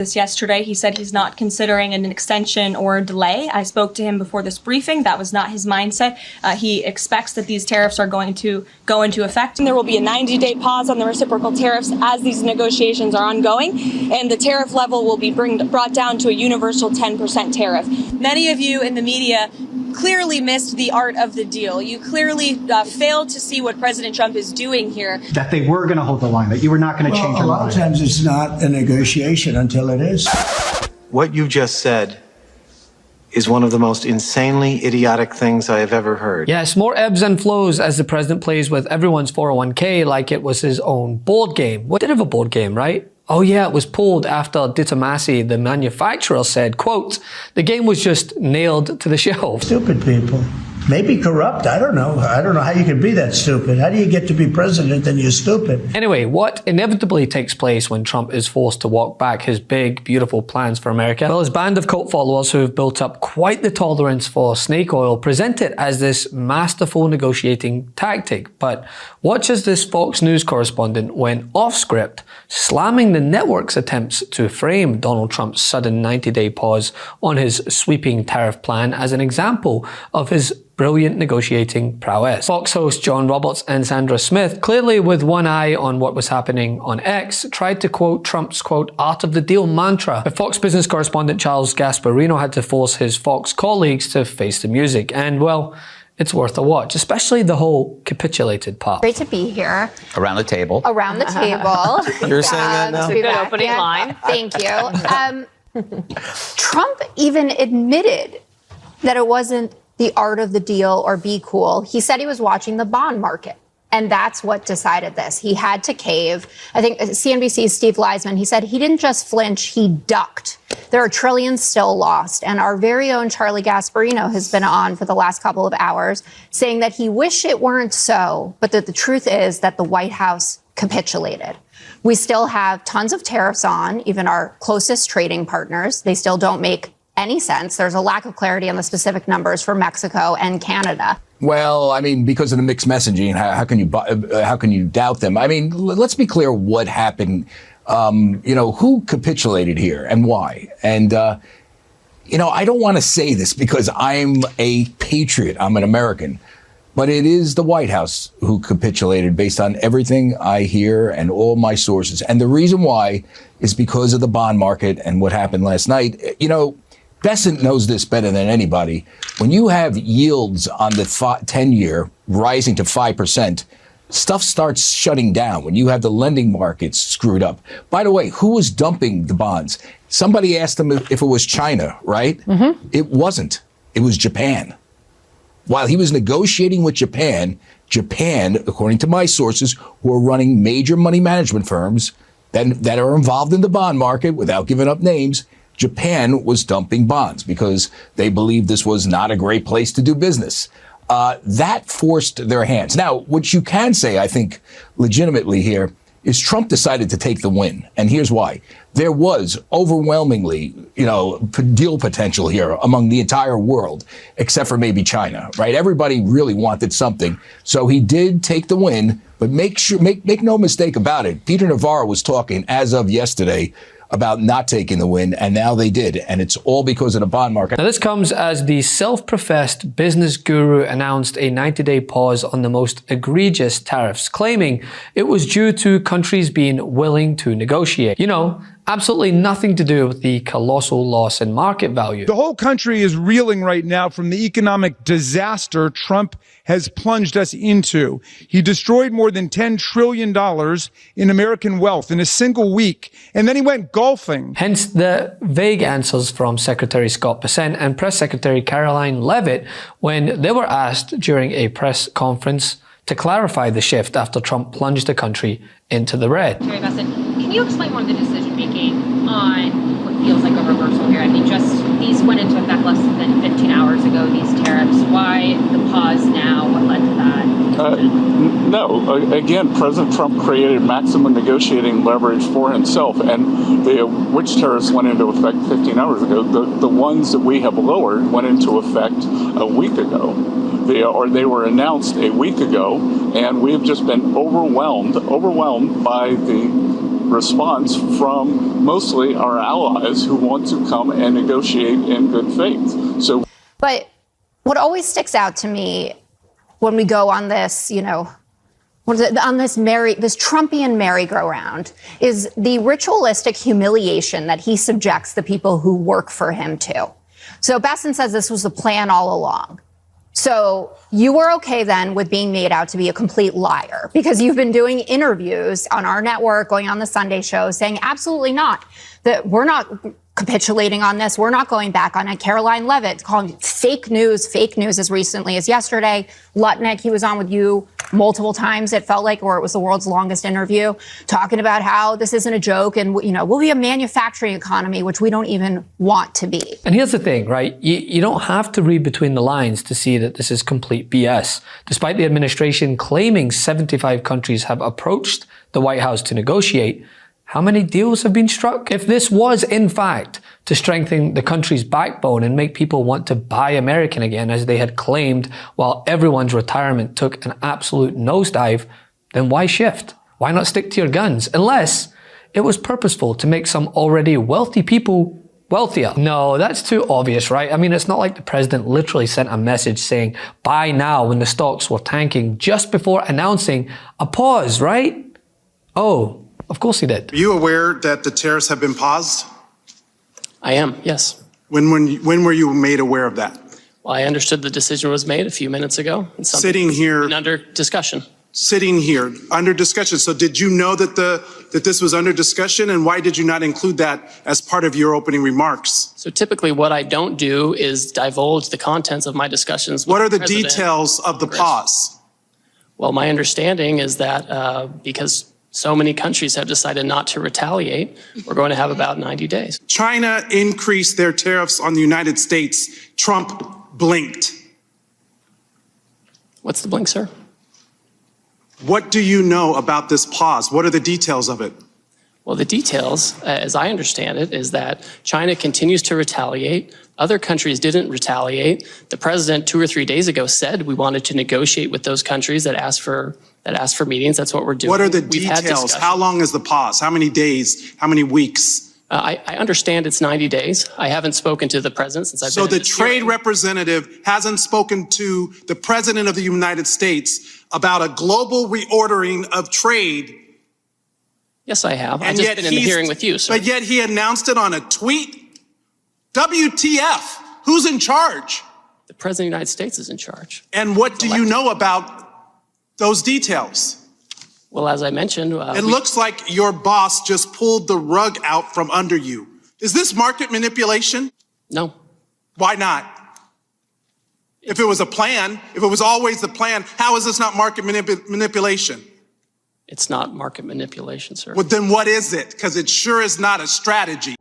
This yesterday, he said he's not considering an extension or a delay. I spoke to him before this briefing. That was not his mindset. He expects that these tariffs are going to go into effect. And there will be a 90-day pause on the reciprocal tariffs as these negotiations are ongoing, and the tariff level will be brought down to a universal 10% tariff. Many of you in the media clearly missed the art of the deal. You clearly failed to see what President Trump is doing here. That they were going to hold the line, that you were not going to change your mind. A lot of times it's not a negotiation until it is. What you just said is one of the most insanely idiotic things I have ever heard. Yes, more ebbs and flows as the president plays with everyone's 401k like it was his own board game. What did have a board game, right? Oh yeah, it was pulled after Ditamasi, the manufacturer, said, quote, the game was just nailed to the shelf. Stupid people. Maybe corrupt. I don't know. I don't know how you can be that stupid. How do you get to be president and you're stupid? Anyway, what inevitably takes place when Trump is forced to walk back his big, beautiful plans for America? Well, his band of cult followers who have built up quite the tolerance for snake oil present it as this masterful negotiating tactic. But watch as this Fox News correspondent went off script, slamming the network's attempts to frame Donald Trump's sudden 90-day pause on his sweeping tariff plan as an example of his brilliant negotiating prowess. Fox host John Roberts and Sandra Smith, clearly with one eye on what was happening on X, tried to quote Trump's, quote, art of the deal mantra. But Fox business correspondent Charles Gasparino had to force his Fox colleagues to face the music. And, well, it's worth a watch, especially the whole capitulated part. Great to be here. Around the table. Around the table. You're saying that now? Good opening line. Thank you. Trump even admitted that it wasn't the art of the deal or be cool. He said he was watching the bond market. And that's what decided this. He had to cave. I think CNBC's Steve Leisman, he said he didn't just flinch, he ducked. There are trillions still lost. And our very own Charlie Gasparino has been on for the last couple of hours saying that he wished it weren't so, but that the truth is that the White House capitulated. We still have tons of tariffs on, even our closest trading partners. They still don't make any sense. There's a lack of clarity on the specific numbers for Mexico and Canada. Well, I mean, because of the mixed messaging, how can you doubt them? I mean, let's be clear what happened. Who capitulated here and why? And I don't want to say this because I'm a patriot. I'm an American. But it is the White House who capitulated based on everything I hear and all my sources. And the reason why is because of the bond market and what happened last night. Bessent knows this better than anybody. When you have yields on the 10-year rising to 5%, stuff starts shutting down. When you have the lending markets screwed up. By the way, who was dumping the bonds? Somebody asked them if it was China, right? Mm-hmm. It wasn't. It was Japan. While he was negotiating with Japan, according to my sources, who are running major money management firms that are involved in the bond market without giving up names, Japan was dumping bonds because they believed this was not a great place to do business. That forced their hands. Now, what you can say, I think, legitimately here, is Trump decided to take the win. And here's why. There was overwhelmingly, deal potential here among the entire world, except for maybe China, right? Everybody really wanted something. So he did take the win, but make no mistake about it. Peter Navarro was talking as of yesterday about not taking the win, and now they did. And it's all because of the bond market. Now, this comes as the self-professed business guru announced a 90-day pause on the most egregious tariffs, claiming it was due to countries being willing to negotiate. Absolutely nothing to do with the colossal loss in market value. The whole country is reeling right now from the economic disaster Trump has plunged us into. He destroyed more than $10 trillion in American wealth in a single week, and then he went golfing. Hence the vague answers from Secretary Scott Bessent and Press Secretary Caroline Leavitt when they were asked during a press conference to clarify the shift after Trump plunged the country into the red. Secretary Bessent, can you explain more of the decision-making on what feels like a reversal here? I mean, these went into effect less than 15 hours ago, these tariffs. Why the pause now? What led to that? No. Again, President Trump created maximum negotiating leverage for himself, and which tariffs went into effect 15 hours ago? The ones that we have lowered went into effect a week ago. They were announced a week ago, and we have just been overwhelmed by the response from mostly our allies who want to come and negotiate in good faith. So, but what always sticks out to me when we go on this, on this Trumpian merry-go-round is the ritualistic humiliation that he subjects the people who work for him to. So Besson says this was the plan all along. So you were okay then with being made out to be a complete liar because you've been doing interviews on our network, going on the Sunday show, saying absolutely not, that we're not capitulating on this. We're not going back on it. Caroline Levitt calling fake news as recently as yesterday. Lutnick, he was on with you multiple times, it felt like, or it was the world's longest interview, talking about how this isn't a joke and, we'll be a manufacturing economy, which we don't even want to be. And here's the thing, right? You don't have to read between the lines to see that this is complete BS. Despite the administration claiming 75 countries have approached the White House to negotiate, how many deals have been struck? If this was, in fact, to strengthen the country's backbone and make people want to buy American again, as they had claimed, while everyone's retirement took an absolute nosedive, then why shift? Why not stick to your guns? Unless it was purposeful to make some already wealthy people wealthier. No, that's too obvious, right? I mean, it's not like the president literally sent a message saying, buy now, when the stocks were tanking just before announcing a pause, right? Oh, of course he did. Are you aware that the tariffs have been paused? I am, yes. When were you made aware of that? Well, I understood the decision was made a few minutes ago. Sitting here. Under discussion. Sitting here, under discussion. So did you know that this was under discussion, and why did you not include that as part of your opening remarks? So typically what I don't do is divulge the contents of my discussions with What are the President details of the pause? Well, my understanding is that because so many countries have decided not to retaliate, we're going to have about 90 days. China increased their tariffs on the United States. Trump blinked. What's the blink, sir? What do you know about this pause? What are the details of it? Well, the details, as I understand it, is that China continues to retaliate. Other countries didn't retaliate. The president 2 or 3 days ago said we wanted to negotiate with those countries that asked for meetings. That's what we're doing. What are the details? How long is the pause? How many days? How many weeks? I understand it's 90 days. I haven't spoken to the president since I've been in So the this trade hearing. representative hasn't spoken to the president of the United States about a global reordering of trade. Yes, I have. I've just been in the hearing with you, sir. But yet he announced it on a tweet. WTF? Who's in charge? The president of the United States is in charge. And what do you know about those details? Well, as I mentioned, it looks like your boss just pulled the rug out from under you. Is this market manipulation? No. Why not? If it was a plan, if it was always the plan, how is this not market manipulation? It's not market manipulation, sir. Well, then what is it? Because it sure is not a strategy.